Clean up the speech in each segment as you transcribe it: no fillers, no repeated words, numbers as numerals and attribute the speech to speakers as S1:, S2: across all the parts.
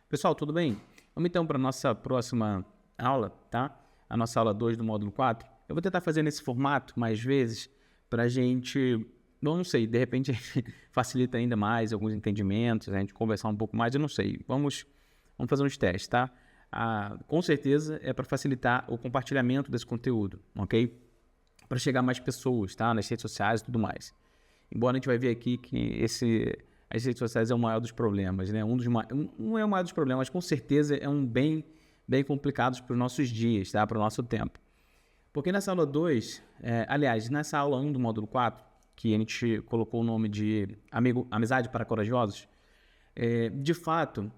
S1: Pessoal, tudo bem? Vamos então para a nossa próxima aula, tá? A nossa aula 2 do módulo 4. Eu vou tentar fazer nesse formato mais vezes para a gente, não sei, de repente facilita ainda mais alguns entendimentos, a gente conversar um pouco mais, eu não sei. Vamos fazer uns testes, tá? Com certeza é para facilitar o compartilhamento desse conteúdo, ok? Para chegar a mais pessoas, tá? Nas redes sociais e tudo mais. Embora a gente vai ver aqui que as redes sociais é o maior dos problemas, né? Não é o maior dos problemas, mas com certeza é um bem complicado para os nossos dias, tá? Para o nosso tempo. Porque nessa aula 2, aliás, nessa aula 1 do módulo 4, que a gente colocou o nome de Amizade para Corajosos, de fato,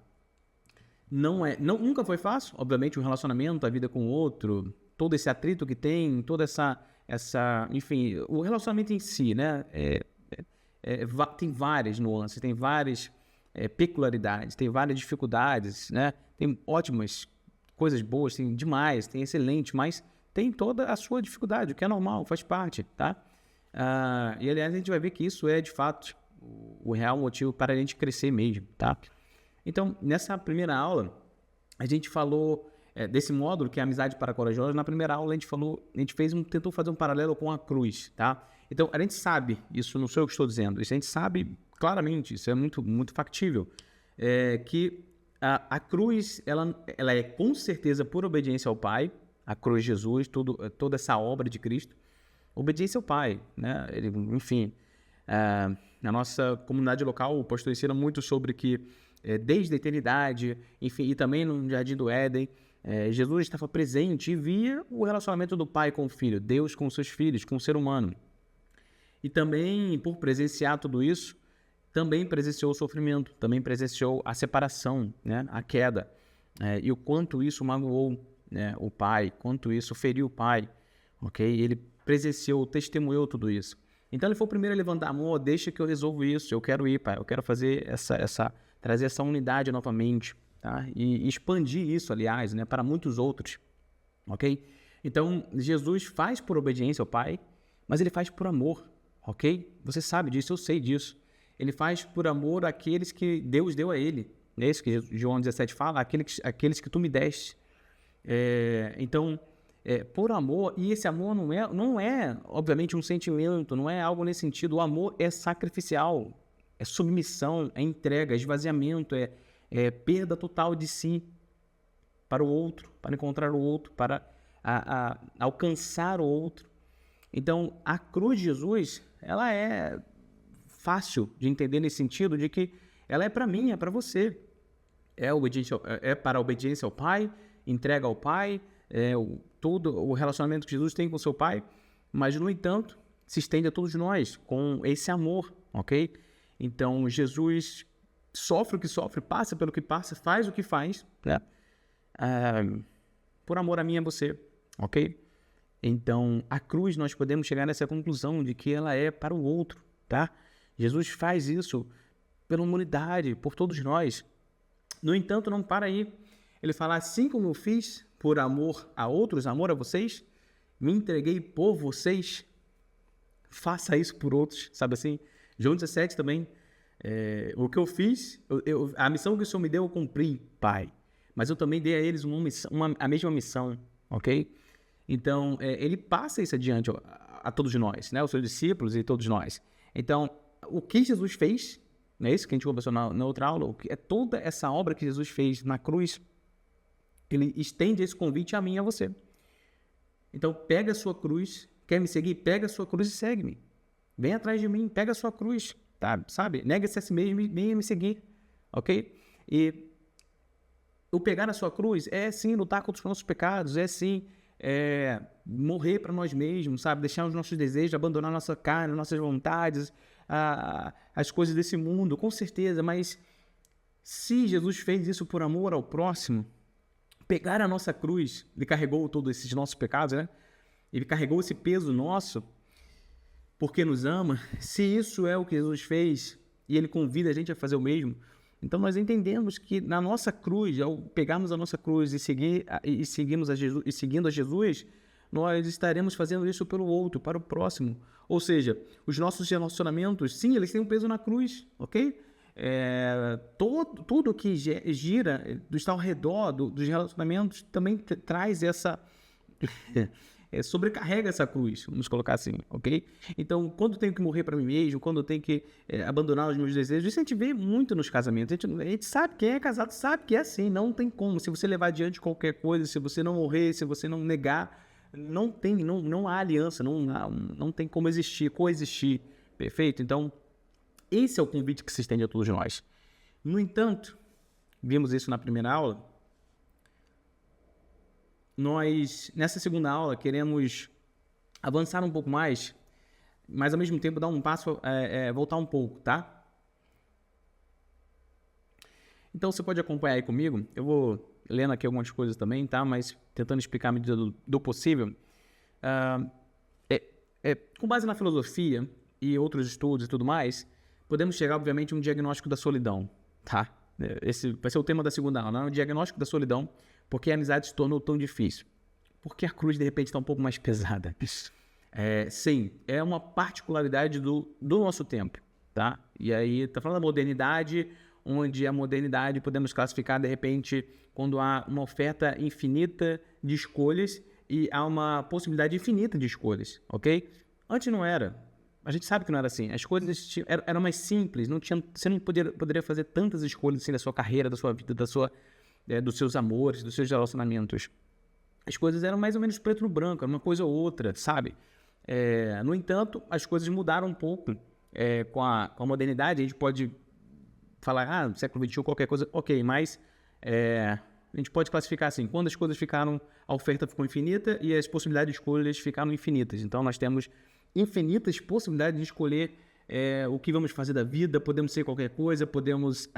S1: nunca foi fácil, obviamente, o relacionamento, a vida com o outro, todo esse atrito que tem, toda enfim, o relacionamento em si, né? Tem várias nuances, tem várias peculiaridades, tem várias dificuldades, né? Tem ótimas coisas boas, tem demais, tem excelente, mas tem toda a sua dificuldade, o que é normal, faz parte, tá? E aliás, a gente vai ver que isso é, de fato, o real motivo para a gente crescer mesmo, tá? Então, nessa primeira aula, a gente falou desse módulo que é Amizade para Corajosos. Na primeira aula, a gente tentou fazer um paralelo com a cruz, tá? Então, a gente sabe, isso não sou eu que estou dizendo, isso a gente sabe claramente, isso é muito, muito factível, que a cruz, ela é com certeza por obediência ao Pai, a cruz de Jesus, toda essa obra de Cristo, obediência ao Pai, né? Enfim, na nossa comunidade local, o pastor ensina muito sobre que desde a eternidade, enfim, e também no Jardim do Éden, Jesus estava presente e via o relacionamento do Pai com o Filho, Deus com os seus filhos, com o ser humano. E também, por presenciar tudo isso, também presenciou o sofrimento, também presenciou a separação, né, a queda, e o quanto isso magoou, né, o Pai, quanto isso feriu o Pai, ok? Ele presenciou, testemunhou tudo isso. Então ele foi o primeiro a levantar a mão: deixa que eu resolvo isso, eu quero ir, Pai, eu quero fazer trazer essa unidade novamente, tá? E expandir isso, aliás, né, para muitos outros, ok? Então Jesus faz por obediência ao Pai, mas ele faz por amor, ok? Você sabe disso, eu sei disso. Ele faz por amor àqueles que Deus deu a ele. É isso que João 17 fala: aqueles que tu me deste. Então, por amor, e esse amor não é, obviamente, um sentimento, não é algo nesse sentido. O amor é sacrificial, é submissão, é entrega, é esvaziamento, é perda total de si para o outro, para encontrar o outro, para alcançar o outro. Então, a cruz de Jesus, ela é fácil de entender nesse sentido de que ela é para mim, é para você. É para a obediência ao Pai, entrega ao Pai, todo o relacionamento que Jesus tem com o seu Pai, mas, no entanto, se estende a todos nós com esse amor, ok? Então, Jesus sofre o que sofre, passa pelo que passa, faz o que faz, né? Por amor a mim e a você, ok? Então, a cruz, nós podemos chegar nessa conclusão de que ela é para o outro, tá? Jesus faz isso pela humanidade, por todos nós. No entanto, não para aí. Ele fala: assim como eu fiz por amor a outros, amor a vocês, me entreguei por vocês, faça isso por outros, sabe assim? João 17 também, o que eu fiz, a missão que o Senhor me deu, eu cumpri, Pai. Mas eu também dei a eles a mesma missão, ok? Então, ele passa isso adiante a todos nós, né? Os seus discípulos e todos nós. Então, o que Jesus fez, não é isso que a gente conversou na outra aula, toda essa obra que Jesus fez na cruz, ele estende esse convite a mim e a você. Então, pega a sua cruz, quer me seguir? Pega a sua cruz e segue-me. Vem atrás de mim, pega a sua cruz, tá? Sabe? Nega-se a si mesmo e venha me seguir, ok? E o pegar a sua cruz é sim lutar contra os nossos pecados, é sim morrer para nós mesmos, sabe? Deixar os nossos desejos, abandonar nossa carne, nossas vontades, as coisas desse mundo, com certeza. Mas se Jesus fez isso por amor ao próximo, pegar a nossa cruz, ele carregou todos esses nossos pecados, né? Ele carregou esse peso nosso porque nos ama. Se isso é o que Jesus fez e ele convida a gente a fazer o mesmo, então nós entendemos que na nossa cruz, ao pegarmos a nossa cruz e seguindo a Jesus, nós estaremos fazendo isso pelo outro, para o próximo. Ou seja, os nossos relacionamentos, sim, eles têm um peso na cruz, ok? tudo que gira, está ao redor dos relacionamentos também traz essa... sobrecarrega essa cruz, vamos colocar assim, ok? Então, quando eu tenho que morrer para mim mesmo, quando eu tenho que abandonar os meus desejos, isso a gente vê muito nos casamentos. A gente sabe, quem é casado sabe que é assim, não tem como. Se você levar adiante qualquer coisa, se você não morrer, se você não negar, não há aliança, não tem como coexistir, perfeito? Então, esse é o convite que se estende a todos nós. No entanto, vimos isso na primeira aula. Nós, nessa segunda aula, queremos avançar um pouco mais, mas ao mesmo tempo dar um passo, voltar um pouco, tá? Então, você pode acompanhar aí comigo. Eu vou lendo aqui algumas coisas também, tá? Mas tentando explicar à medida do possível. Com base na filosofia e outros estudos e tudo mais, podemos chegar, obviamente, a um diagnóstico da solidão, tá? Esse vai ser o tema da segunda aula, né? O diagnóstico da solidão. Por que a amizade se tornou tão difícil? Porque a cruz, de repente, está um pouco mais pesada. Sim, é uma particularidade do nosso tempo, tá? E aí, está falando da modernidade, onde a modernidade podemos classificar, de repente, quando há uma oferta infinita de escolhas e há uma possibilidade infinita de escolhas, ok? Antes não era. A gente sabe que não era assim. As coisas eram mais simples. Você não poderia fazer tantas escolhas assim da sua carreira, da sua vida, dos seus amores, dos seus relacionamentos. As coisas eram mais ou menos preto no branco, era uma coisa ou outra, sabe? No entanto, as coisas mudaram um pouco com a modernidade. A gente pode falar, no século XXI, qualquer coisa, ok, mas a gente pode classificar assim, quando as coisas a oferta ficou infinita e as possibilidades de escolhas ficaram infinitas. Então, nós temos infinitas possibilidades de escolher o que vamos fazer da vida, podemos ser qualquer coisa, podemos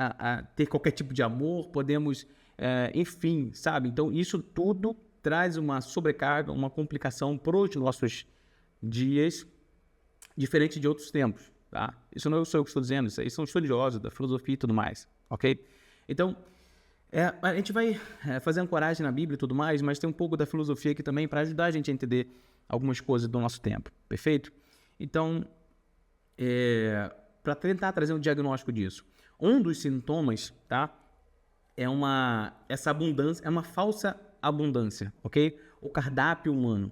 S1: ter qualquer tipo de amor, podemos... enfim, sabe? Então, isso tudo traz uma sobrecarga, uma complicação para os nossos dias, diferente de outros tempos, tá? Isso não sou eu que estou dizendo, isso aí são estudiosos da filosofia e tudo mais, ok? Então, a gente vai fazer ancoragem na Bíblia e tudo mais, mas tem um pouco da filosofia aqui também para ajudar a gente a entender algumas coisas do nosso tempo, perfeito? Então, para tentar trazer um diagnóstico disso, um dos sintomas, tá? Essa abundância, é uma falsa abundância, ok? O cardápio humano,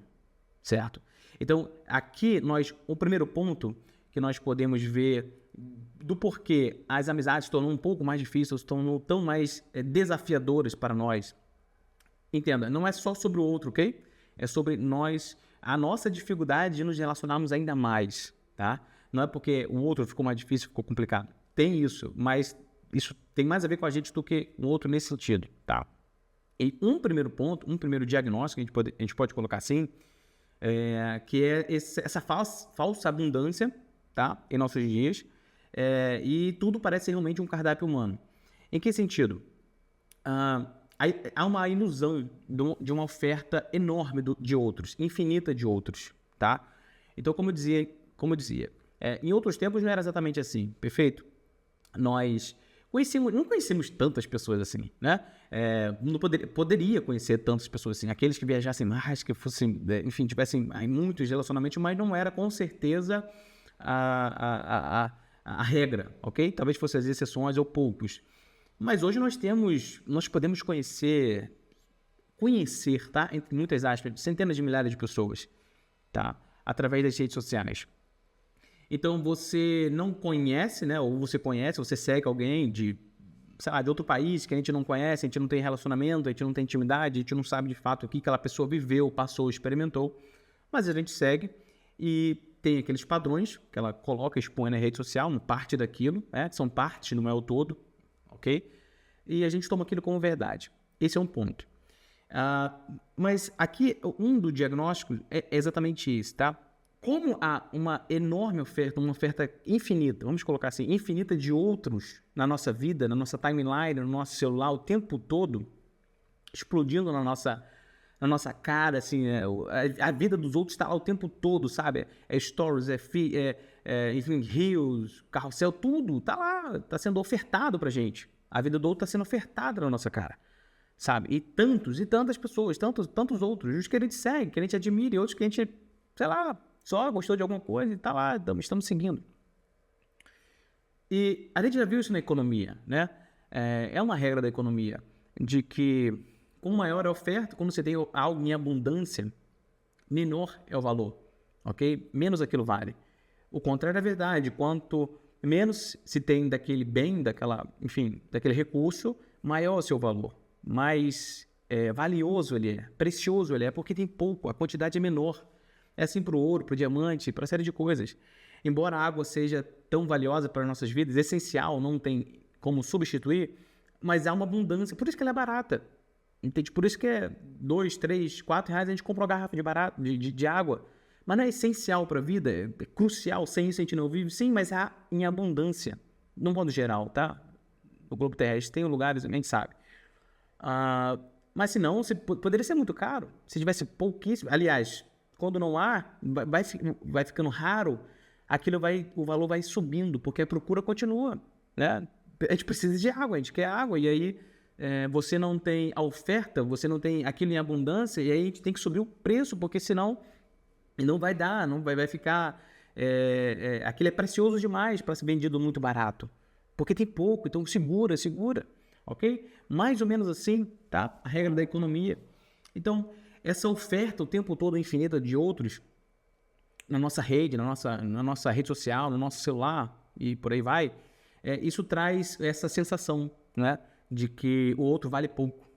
S1: certo? Então, aqui, o primeiro ponto que nós podemos ver do porquê as amizades se tornam um pouco mais difíceis, se tornam tão mais desafiadoras para nós. Entenda, não é só sobre o outro, ok? É sobre a nossa dificuldade de nos relacionarmos ainda mais, tá? Não é porque o outro ficou mais difícil, ficou complicado. Tem isso, mas... isso tem mais a ver com a gente do que o outro nesse sentido, tá? E um primeiro ponto, um primeiro diagnóstico, a gente pode colocar assim, que é essa falsa abundância, tá? Em nossos dias, e tudo parece ser realmente um cardápio humano. Em que sentido? Há uma ilusão de uma oferta enorme de outros, infinita de outros, tá? Então, como eu dizia, em outros tempos não era exatamente assim, perfeito? Nós... não conhecemos tantas pessoas assim, né? Não poderia conhecer tantas pessoas assim. Aqueles que viajassem mais, que fossem, enfim, tivessem muitos relacionamentos, mas não era com certeza a regra, ok? Talvez fossem as exceções ou poucos. Mas hoje nós podemos conhecer, tá? Entre muitas aspas, centenas de milhares de pessoas, tá? Através das redes sociais. Então, você não conhece, né? Ou você conhece, você segue alguém de outro país que a gente não conhece, a gente não tem relacionamento, a gente não tem intimidade, a gente não sabe de fato o que aquela pessoa viveu, passou, experimentou, mas a gente segue e tem aqueles padrões que ela coloca, expõe na rede social, uma parte daquilo, são partes, não é o todo, ok? E a gente toma aquilo como verdade. Esse é um ponto. Mas aqui, do diagnóstico é exatamente isso, tá? Como há uma enorme oferta, uma oferta infinita, vamos colocar assim, infinita de outros na nossa vida, na nossa timeline, no nosso celular, o tempo todo, explodindo na nossa cara, assim, a vida dos outros está lá o tempo todo, sabe? Stories, enfim, reels, carrossel, tudo está lá, está sendo ofertado pra gente. A vida do outro está sendo ofertada na nossa cara, sabe? E tantas pessoas, tantos outros, uns que a gente segue, que a gente admira, e outros que a gente, sei lá, só gostou de alguma coisa e tá lá, estamos seguindo. E a gente já viu isso na economia, né? É uma regra da economia, de que com maior a oferta, quando você tem algo em abundância, menor é o valor, ok? Menos aquilo vale. O contrário é verdade. Quanto menos se tem daquele bem, daquele recurso, maior é o seu valor. Mais valioso ele é, precioso ele é, porque tem pouco, a quantidade é menor. É assim para o ouro, para o diamante, para uma série de coisas. Embora a água seja tão valiosa para as nossas vidas, essencial, não tem como substituir, mas há uma abundância, por isso que ela é barata. Entende? Por isso que é 2, 3, 4 reais a gente compra uma garrafa de água. Mas não é essencial para a vida, é crucial, sem isso a gente não vive. Sim, mas há em abundância, no modo geral, tá? No globo terrestre tem lugares, a gente sabe. Mas se não, poderia ser muito caro. Se tivesse pouquíssimo... Aliás, quando não há, vai ficando raro, o valor vai subindo, porque a procura continua, né? A gente precisa de água, a gente quer água, e aí você não tem a oferta, você não tem aquilo em abundância, e aí a gente tem que subir o preço, porque senão não vai dar, não vai ficar... aquilo é precioso demais para ser vendido muito barato, porque tem pouco, então segura, ok? Mais ou menos assim, tá? A regra da economia. Então, essa oferta o tempo todo infinita de outros, na nossa rede, na nossa rede social, no nosso celular e por aí vai, isso traz essa sensação, né, de que o outro vale pouco,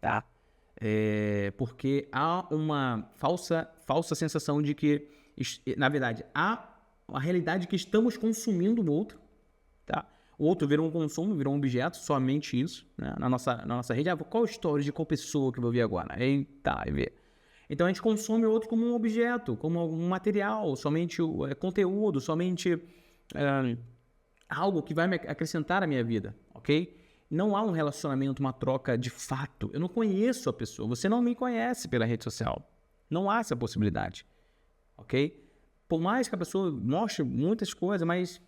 S1: tá? Porque há uma falsa sensação de que, na verdade, há a realidade que estamos consumindo o outro, tá? O outro virou um consumo, virou um objeto, somente isso, né? Na nossa rede. Qual story de qual pessoa que eu vou ver agora? Ver. Então a gente consome o outro como um objeto, como um material, somente conteúdo, somente algo que vai me acrescentar à minha vida, ok? Não há um relacionamento, uma troca de fato. Eu não conheço a pessoa, você não me conhece pela rede social. Não há essa possibilidade, ok? Por mais que a pessoa mostre muitas coisas, mas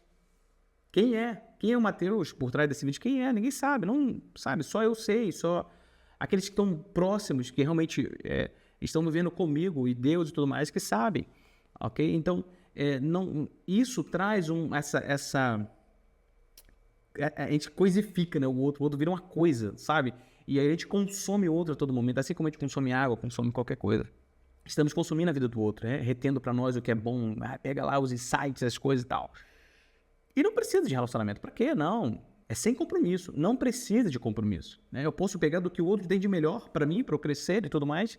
S1: quem é? Quem é o Matheus por trás desse vídeo? Quem é? Ninguém sabe, não sabe, só eu sei, só aqueles que estão próximos, que realmente estão vivendo comigo, e Deus e tudo mais, que sabem, ok? Então, isso traz a gente coisifica, né, o outro vira uma coisa, sabe? E aí a gente consome o outro a todo momento, assim como a gente consome água, consome qualquer coisa. Estamos consumindo a vida do outro, retendo para nós o que é bom, pega lá os insights, as coisas e tal. E não precisa de relacionamento. Para quê? Não. É sem compromisso. Não precisa de compromisso, né? Eu posso pegar do que o outro tem de melhor para mim, para eu crescer e tudo mais.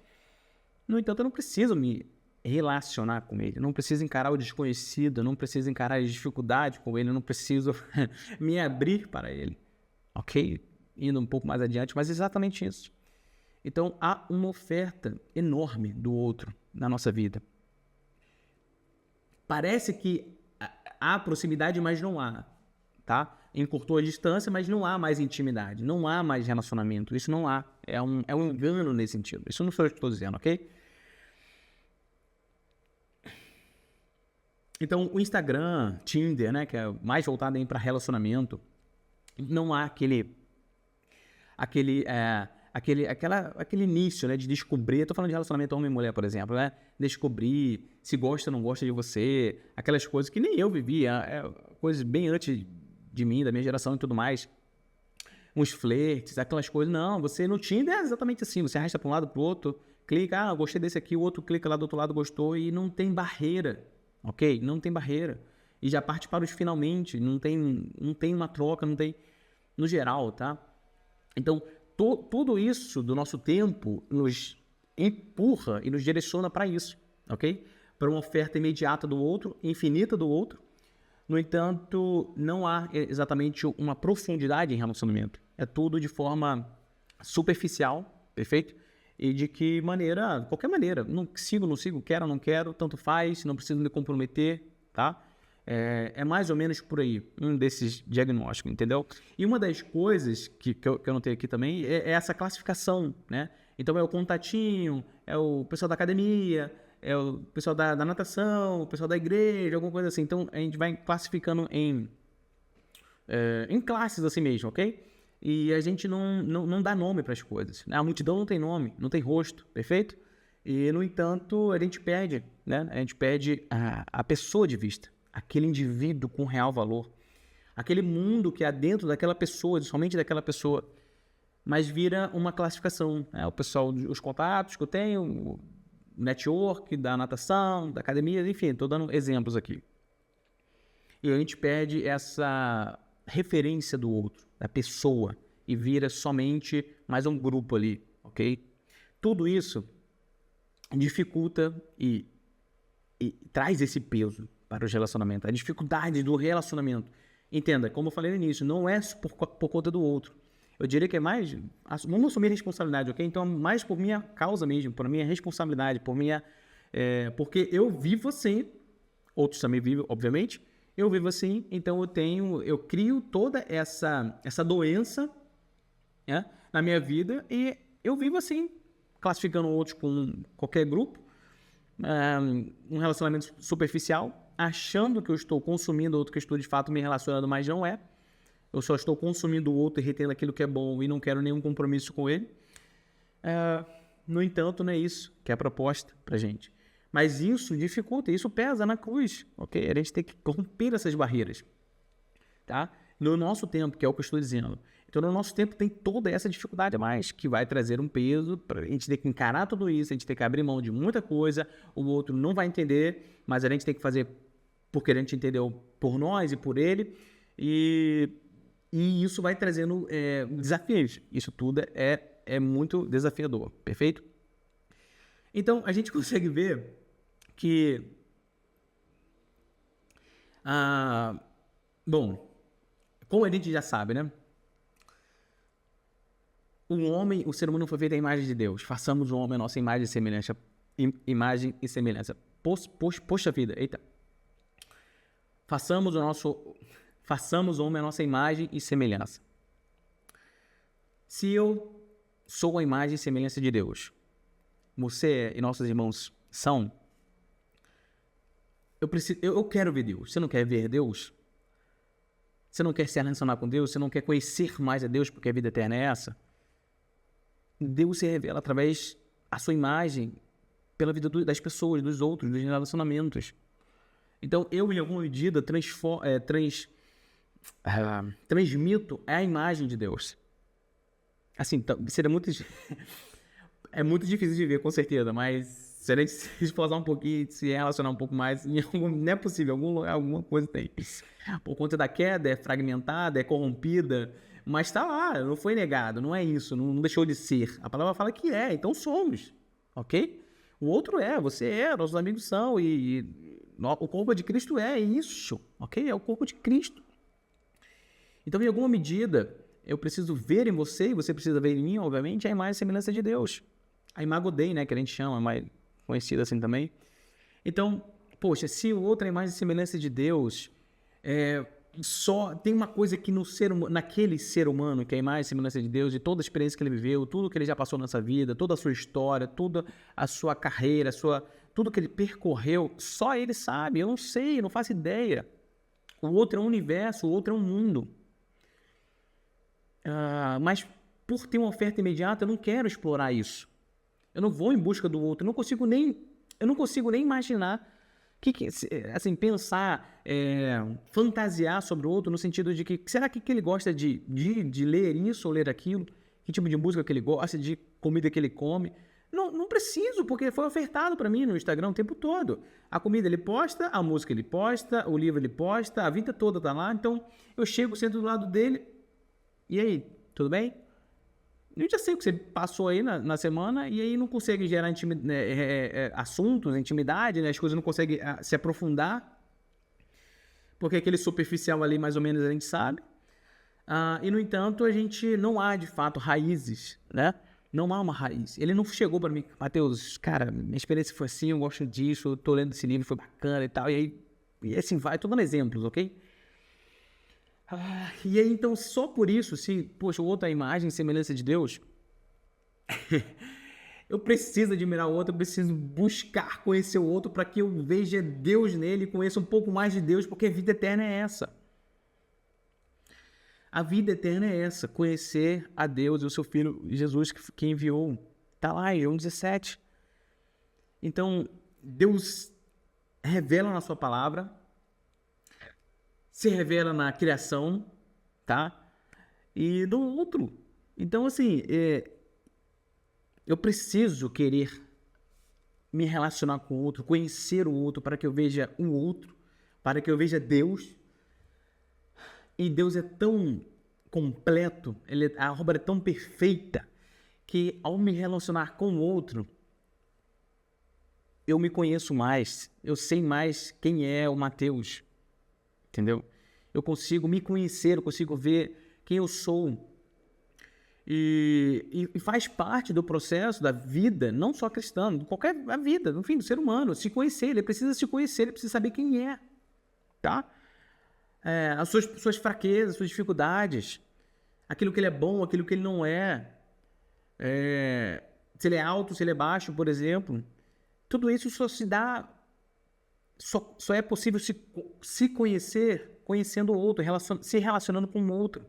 S1: No entanto, eu não preciso me relacionar com ele. Eu não preciso encarar o desconhecido. Eu não preciso encarar as dificuldades com ele. Eu não preciso me abrir para ele. Ok? Indo um pouco mais adiante, mas exatamente isso. Então, há uma oferta enorme do outro na nossa vida. Parece que há proximidade, mas não há, tá? Encurtou a distância, mas não há mais intimidade, não há mais relacionamento, isso não há. É um engano nesse sentido. Isso não sou eu que estou dizendo, ok? Então, o Instagram, Tinder, né, que é mais voltado para relacionamento, não há aquele início, né, de descobrir. Eu tô falando de relacionamento homem e mulher, por exemplo, né? Descobrir se gosta ou não gosta de você, aquelas coisas que nem eu vivia, coisas bem antes de mim, da minha geração e tudo mais. Uns flertes, aquelas coisas. Não, você no Tinder é exatamente assim, você arrasta para um lado para o outro, clica, gostei desse aqui, o outro clica lá do outro lado, gostou, e não tem barreira, ok? Não tem barreira. E já parte para os finalmente, não tem uma troca, não tem, no geral, tá? Então, tudo isso do nosso tempo nos empurra e nos direciona para isso, ok? Para uma oferta imediata do outro, infinita do outro. No entanto, não há exatamente uma profundidade em relacionamento. É tudo de forma superficial, perfeito? E de que maneira? Qualquer maneira. Não sigo, quero ou não quero, tanto faz, não preciso me comprometer, tá? É mais ou menos por aí, um desses diagnósticos, entendeu? E uma das coisas que eu notei aqui também é essa classificação, né? Então é o contatinho, é o pessoal da academia, é o pessoal da natação, o pessoal da igreja, alguma coisa assim. Então a gente vai classificando em classes assim mesmo, ok? E a gente não dá nome para as coisas, né? A multidão não tem nome, não tem rosto, perfeito? E, no entanto, a gente perde, né? A gente perde a pessoa de vista, aquele indivíduo com real valor. aquele mundo que há dentro daquela pessoa, somente daquela pessoa, mas vira uma classificação, né? O pessoal, os contatos que eu tenho, o network da natação, da academia, enfim, estou dando exemplos aqui. E a gente perde essa referência do outro, da pessoa, e vira somente mais um grupo ali, ok? Tudo isso dificulta e traz esse peso para os relacionamentos, a dificuldade do relacionamento. Entenda, como eu falei no início, não é por conta do outro. Eu diria que é mais, vamos assumir responsabilidade, ok? Então, mais por minha causa mesmo, por minha responsabilidade, porque eu vivo assim, outros também vivem, obviamente, eu vivo assim, então eu crio toda essa doença, né, na minha vida, e eu vivo assim, classificando outros com qualquer grupo, um relacionamento superficial, achando que eu estou consumindo outro, que eu estou de fato me relacionando, mas não é. Eu só estou consumindo o outro e retendo aquilo que é bom e não quero nenhum compromisso com ele. No entanto, não é isso que é a proposta pra gente. Mas isso dificulta, isso pesa na cruz, ok? A gente tem que romper essas barreiras, tá? No nosso tempo, que é o que eu estou dizendo. Então, no nosso tempo tem toda essa dificuldade a mais, que vai trazer um peso, a gente tem que encarar tudo isso, a gente tem que abrir mão de muita coisa, o outro não vai entender, mas a gente tem que fazer porque a gente entendeu por nós e por ele, e isso vai trazendo desafios. Isso tudo é muito desafiador, perfeito? Então, a gente consegue ver que, bom, como a gente já sabe, né? O ser humano foi feito à imagem de Deus. Façamos o homem a nossa imagem e semelhança. Imagem e semelhança. Poxa vida, eita. Façamos o homem a nossa imagem e semelhança. Se eu sou a imagem e semelhança de Deus, você e nossos irmãos são, eu quero ver Deus. Você não quer ver Deus? Você não quer se relacionar com Deus? Você não quer conhecer mais a Deus porque a vida eterna é essa? Deus se revela através da sua imagem, pela vida das pessoas, dos outros, dos relacionamentos. Então, eu, em alguma medida, transmito a imagem de Deus. Assim, seria muito... é muito difícil de ver, com certeza, mas se a gente se esforçar um pouquinho, se relacionar um pouco mais, não é possível, em algum lugar, alguma coisa tem. Por conta da queda, é fragmentada, é corrompida, mas está lá, não foi negado, não é isso, não deixou de ser. A palavra fala que é, então somos, ok? O outro você nossos amigos são, e o corpo de Cristo é isso, ok? É o corpo de Cristo. Então, em alguma medida, eu preciso ver em você, e você precisa ver em mim, obviamente, a imagem e semelhança de Deus. A Imago Dei, né, que a gente chama, mais conhecida assim também. Então, poxa, se o outro é a imagem e semelhança de Deus, só tem uma coisa que naquele ser humano, que é a imagem e semelhança de Deus, de toda a experiência que ele viveu, tudo que ele já passou nessa vida, toda a sua história, toda a sua carreira, tudo que ele percorreu, só ele sabe, eu não sei, eu não faço ideia. O outro é um universo, o outro é um mundo. Mas por ter uma oferta imediata, eu não quero explorar isso. Eu não vou em busca do outro, eu não consigo nem imaginar assim, pensar, fantasiar sobre o outro, no sentido de que, será que ele gosta de ler isso ou ler aquilo? Que tipo de música que ele gosta, de comida que ele come? Não preciso, porque foi ofertado para mim no Instagram o tempo todo. A comida ele posta, a música ele posta, o livro ele posta, a vida toda tá lá. Então, eu chego, sento do lado dele, e aí, tudo bem? Eu já sei o que você passou aí na semana, e aí não consegue gerar assuntos, intimidade, né? As coisas não conseguem se aprofundar, porque aquele superficial ali, mais ou menos, a gente sabe. E, no entanto, a gente não há, de fato, raízes, né? Não há uma raiz. Ele não chegou para mim, Mateus, cara, minha experiência foi assim, eu gosto disso, eu tô lendo esse livro, foi bacana e tal, e assim vai, tô dando exemplos, ok? E aí, então, só por isso, poxa, o outro é a imagem e semelhança de Deus, eu preciso admirar o outro, eu preciso buscar conhecer o outro para que eu veja Deus nele, conheça um pouco mais de Deus, porque a vida eterna é essa. A vida eterna é essa, conhecer a Deus e o seu Filho Jesus que enviou. Está lá em João 17. Então, Deus revela na sua palavra se revela na criação, tá? E no outro. Então, assim, eu preciso querer me relacionar com o outro, conhecer o outro, para que eu veja o outro, para que eu veja Deus. E Deus é tão completo, a obra é tão perfeita, que ao me relacionar com o outro, eu me conheço mais, eu sei mais quem é o Mateus, entendeu? Eu consigo me conhecer, eu consigo ver quem eu sou. E faz parte do processo da vida, não só cristã, de qualquer a vida, no fim, do ser humano, se conhecer, ele precisa se conhecer, ele precisa saber quem é, tá? As suas fraquezas, suas dificuldades, aquilo que ele é bom, aquilo que ele não é, se ele é alto, se ele é baixo, por exemplo. Tudo isso só se dá, só é possível se conhecer conhecendo o outro, se relacionando com o outro.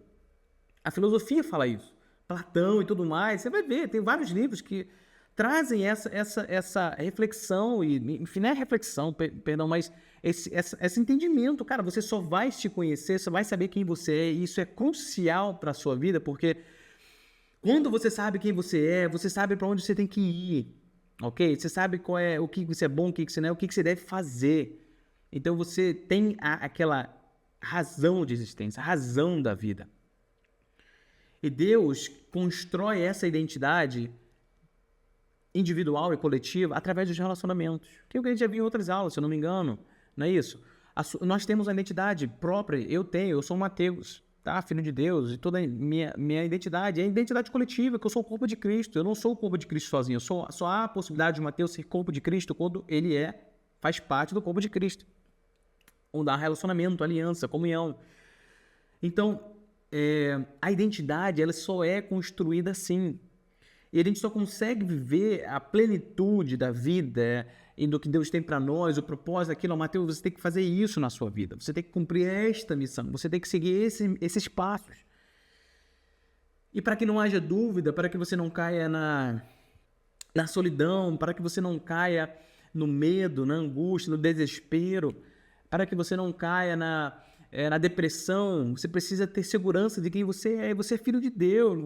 S1: A filosofia fala isso. Platão e tudo mais, você vai ver, tem vários livros que trazem essa reflexão, enfim, não é reflexão, perdão, mas esse entendimento. Cara, você só vai se conhecer, só vai saber quem você é, e isso é crucial para a sua vida, porque quando você sabe quem você é, você sabe para onde você tem que ir, ok? Você sabe o que você é bom, o que você não é, o que você deve fazer. Então você tem aquela razão de existência, a razão da vida. E Deus constrói essa identidade individual e coletiva através dos relacionamentos. Que é o que a gente já viu em outras aulas, se eu não me engano, não é isso? Nós temos uma identidade própria, eu sou o Mateus, tá? Filho de Deus, e toda a minha identidade é a identidade coletiva, que eu sou o corpo de Cristo. Eu não sou o corpo de Cristo sozinho, só há a possibilidade de Mateus ser corpo de Cristo quando ele faz parte do corpo de Cristo. Onde há relacionamento, aliança, comunhão. Então, a identidade, ela só é construída assim. E a gente só consegue viver a plenitude da vida e do que Deus tem para nós, o propósito daquilo. Mateus, você tem que fazer isso na sua vida. Você tem que cumprir esta missão. Você tem que seguir esses passos. E para que não haja dúvida, para que você não caia na solidão, para que você não caia no medo, na angústia, no desespero, para que você não caia na depressão, você precisa ter segurança de quem você é. Você é filho de Deus,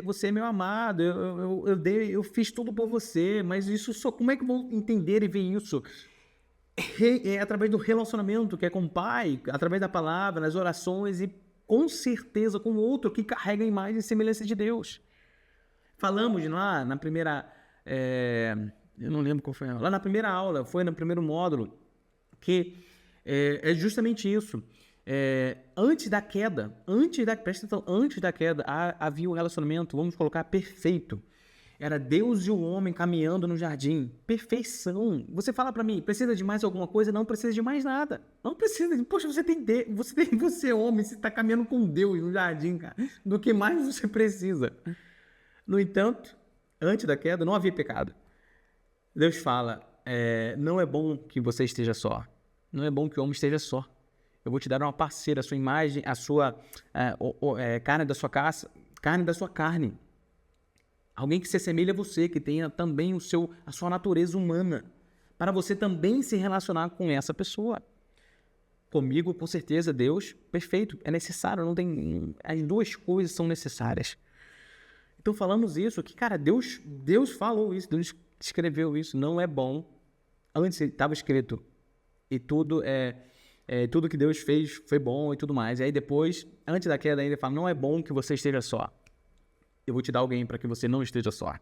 S1: você é meu amado, eu fiz tudo por você, mas isso só, como é que eu vou entender e ver isso? É através do relacionamento, que é com o Pai, através da palavra, nas orações e com certeza com o outro que carrega a imagem e semelhança de Deus. Falamos lá na primeira, eu não lembro qual foi, lá na primeira aula, foi no primeiro módulo, que é justamente isso. Antes da queda, presta atenção, antes da queda havia um relacionamento, vamos colocar, perfeito. Era Deus e o homem caminhando no jardim. Perfeição. Você fala para mim, precisa de mais alguma coisa? Não precisa de mais nada. Não precisa. Poxa, você é homem, você está caminhando com Deus no jardim, cara. Do que mais você precisa? No entanto, antes da queda não havia pecado. Deus fala, não é bom que você esteja só. Não é bom que o homem esteja só. Eu vou te dar uma parceira, a sua imagem, a sua carne da sua caça, carne da sua carne. Alguém que se assemelhe a você, que tenha também a sua natureza humana, para você também se relacionar com essa pessoa. Comigo, com certeza, Deus, perfeito, é necessário, não tem, as duas coisas são necessárias. Então falamos isso, que cara, Deus falou isso, Deus escreveu isso, não é bom. Antes estava escrito, e tudo tudo que Deus fez foi bom e tudo mais. E aí depois, antes da queda ainda, ele fala, não é bom que você esteja só. Eu vou te dar alguém para que você não esteja só.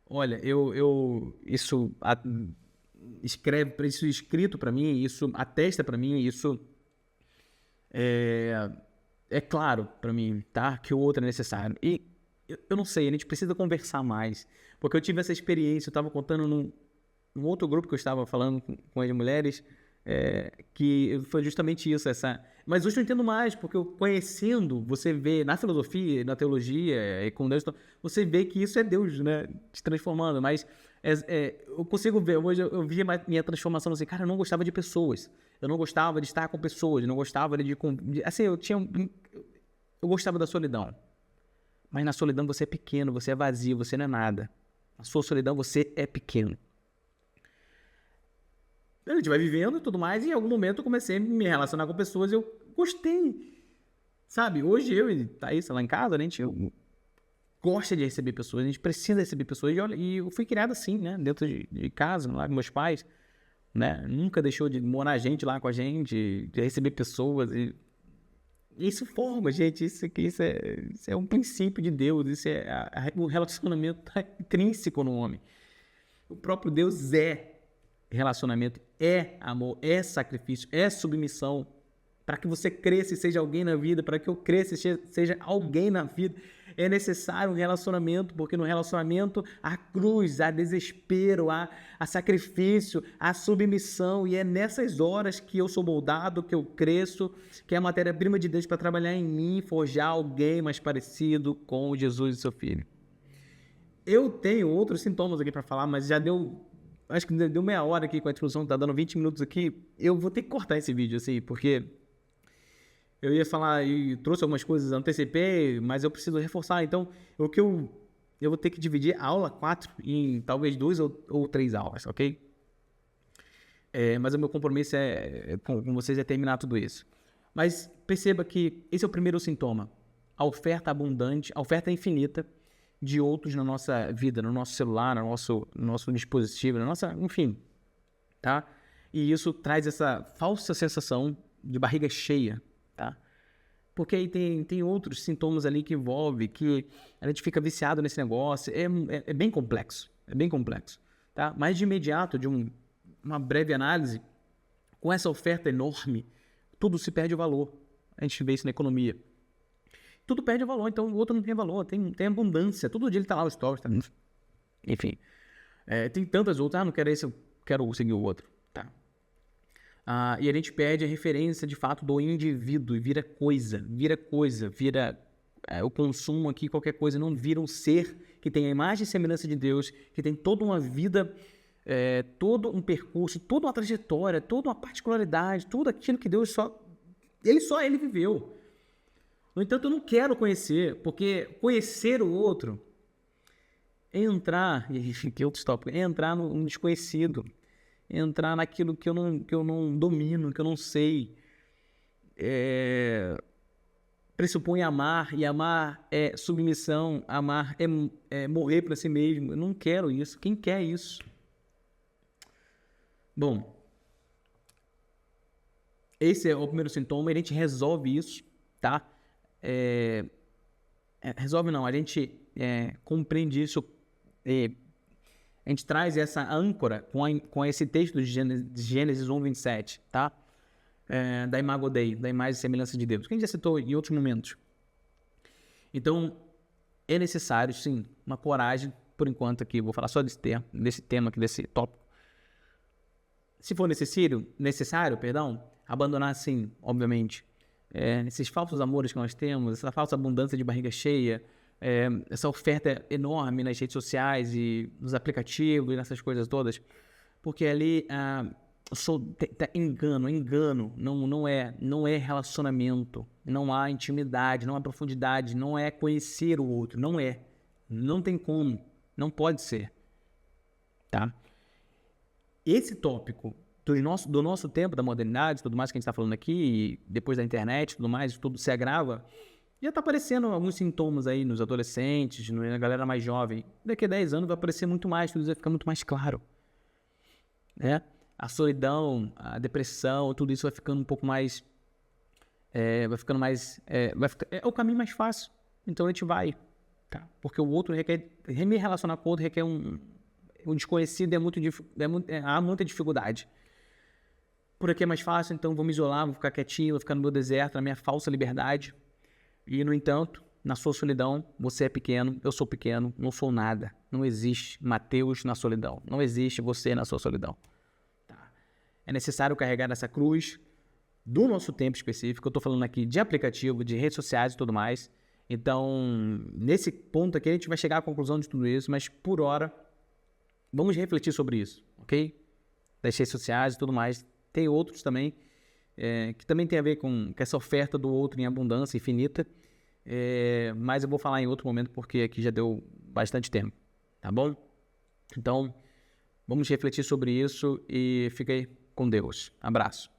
S1: Olha, isso escrito para mim, isso atesta para mim, isso é claro para mim, tá? Que o outro é necessário. E eu não sei, a gente precisa conversar mais. Porque eu tive essa experiência, eu estava contando num outro grupo que eu estava falando com as mulheres, que foi justamente isso, mas hoje eu entendo mais, porque eu conhecendo, você vê na filosofia, na teologia, e com Deus, você vê que isso é Deus, né, te transformando, mas eu consigo ver, hoje eu vi minha transformação assim, cara, eu não gostava de pessoas, eu não gostava de estar com pessoas, eu não gostava assim, eu gostava da solidão, mas na solidão você é pequeno, você é vazio, você não é nada, na sua solidão você é pequeno. A gente vai vivendo e tudo mais, e em algum momento eu comecei a me relacionar com pessoas e eu gostei, sabe? Hoje eu e Thaís, lá em casa, a gente gosta de receber pessoas, a gente precisa receber pessoas, e, olha, e eu fui criado assim, né? Dentro de casa, lá com meus pais, né? Nunca deixou de morar gente lá com a gente, de receber pessoas, e isso forma, gente, isso é um princípio de Deus, o relacionamento tá intrínseco no homem. O próprio Deus é relacionamento, é amor, é sacrifício, é submissão. Para que você cresça e seja alguém na vida, para que eu cresça e seja alguém na vida, é necessário um relacionamento, porque no relacionamento há cruz, há desespero, há sacrifício, há submissão, e é nessas horas que eu sou moldado, que eu cresço, que é a matéria-prima de Deus para trabalhar em mim, forjar alguém mais parecido com Jesus e seu Filho. Eu tenho outros sintomas aqui para falar, mas já deu, acho que deu meia hora aqui com a introdução, tá dando 20 minutos aqui, eu vou ter que cortar esse vídeo, assim, porque eu ia falar e trouxe algumas coisas, antecipei, mas eu preciso reforçar. Então, eu vou ter que dividir a aula 4 em talvez 2 ou 3 aulas, ok? Mas o meu compromisso com vocês é terminar tudo isso. Mas perceba que esse é o primeiro sintoma. A oferta abundante, a oferta infinita de outros na nossa vida, no nosso celular, no nosso dispositivo, enfim, tá? E isso traz essa falsa sensação de barriga cheia, tá? Porque aí tem outros sintomas ali que envolve, que a gente fica viciado nesse negócio, é bem complexo, tá? Mas de imediato, uma breve análise, com essa oferta enorme, tudo se perde o valor. A gente vê isso na economia. Tudo perde o valor, então o outro não tem valor, tem abundância, todo dia ele tá lá, o stories, tá? Enfim, tem tantas outras, não quero esse, eu quero seguir o outro, tá? E a gente perde a referência, de fato, do indivíduo e vira coisa, o consumo aqui, qualquer coisa, não vira um ser que tem a imagem e semelhança de Deus, que tem toda uma vida, todo um percurso, toda uma trajetória, toda uma particularidade, tudo aquilo que Deus só ele viveu. No entanto, eu não quero conhecer, porque conhecer o outro é entrar, que outro tópico, é entrar no desconhecido, entrar naquilo que eu não domino, que eu não sei. Pressupõe amar, e amar é submissão, amar é morrer para si mesmo. Eu não quero isso. Quem quer isso? Bom, esse é o primeiro sintoma, e a gente resolve isso, tá? Resolve não, a gente compreende isso, a gente traz essa âncora com esse texto de Gênesis 1:27, tá? Da Imago Dei, da imagem e semelhança de Deus, que a gente já citou em outros momentos. Então, é necessário, sim, uma coragem, por enquanto aqui, vou falar só desse tema aqui, desse tópico. Se for necessário, abandonar, sim, obviamente, esses falsos amores que nós temos, essa falsa abundância de barriga cheia, essa oferta enorme nas redes sociais e nos aplicativos e nessas coisas todas, porque ali engano, não é relacionamento, não há intimidade, não há profundidade, não é conhecer o outro, não tem como, não pode ser, tá? Esse tópico do nosso tempo, da modernidade, tudo mais que a gente está falando aqui, e depois da internet, tudo mais, tudo se agrava, já está aparecendo alguns sintomas aí nos adolescentes, na galera mais jovem. Daqui a 10 anos vai aparecer muito mais, tudo isso vai ficar muito mais claro, né? A solidão, a depressão, tudo isso vai ficando um pouco mais... é o caminho mais fácil. Então a gente vai, tá? Porque o outro me relacionar com o outro requer o desconhecido, há muita dificuldade. Por aqui é mais fácil, então vou me isolar, vou ficar quietinho, vou ficar no meu deserto, na minha falsa liberdade. E, no entanto, na sua solidão, você é pequeno, eu sou pequeno, não sou nada. Não existe Mateus na solidão. Não existe você na sua solidão. Tá? É necessário carregar essa cruz do nosso tempo específico. Eu estou falando aqui de aplicativo, de redes sociais e tudo mais. Então, nesse ponto aqui, a gente vai chegar à conclusão de tudo isso, mas, por hora, vamos refletir sobre isso, ok? Das redes sociais e tudo mais. Tem outros também, que também tem a ver com essa oferta do outro em abundância infinita, mas eu vou falar em outro momento porque aqui já deu bastante tempo, tá bom? Então, vamos refletir sobre isso e fica aí com Deus. Abraço.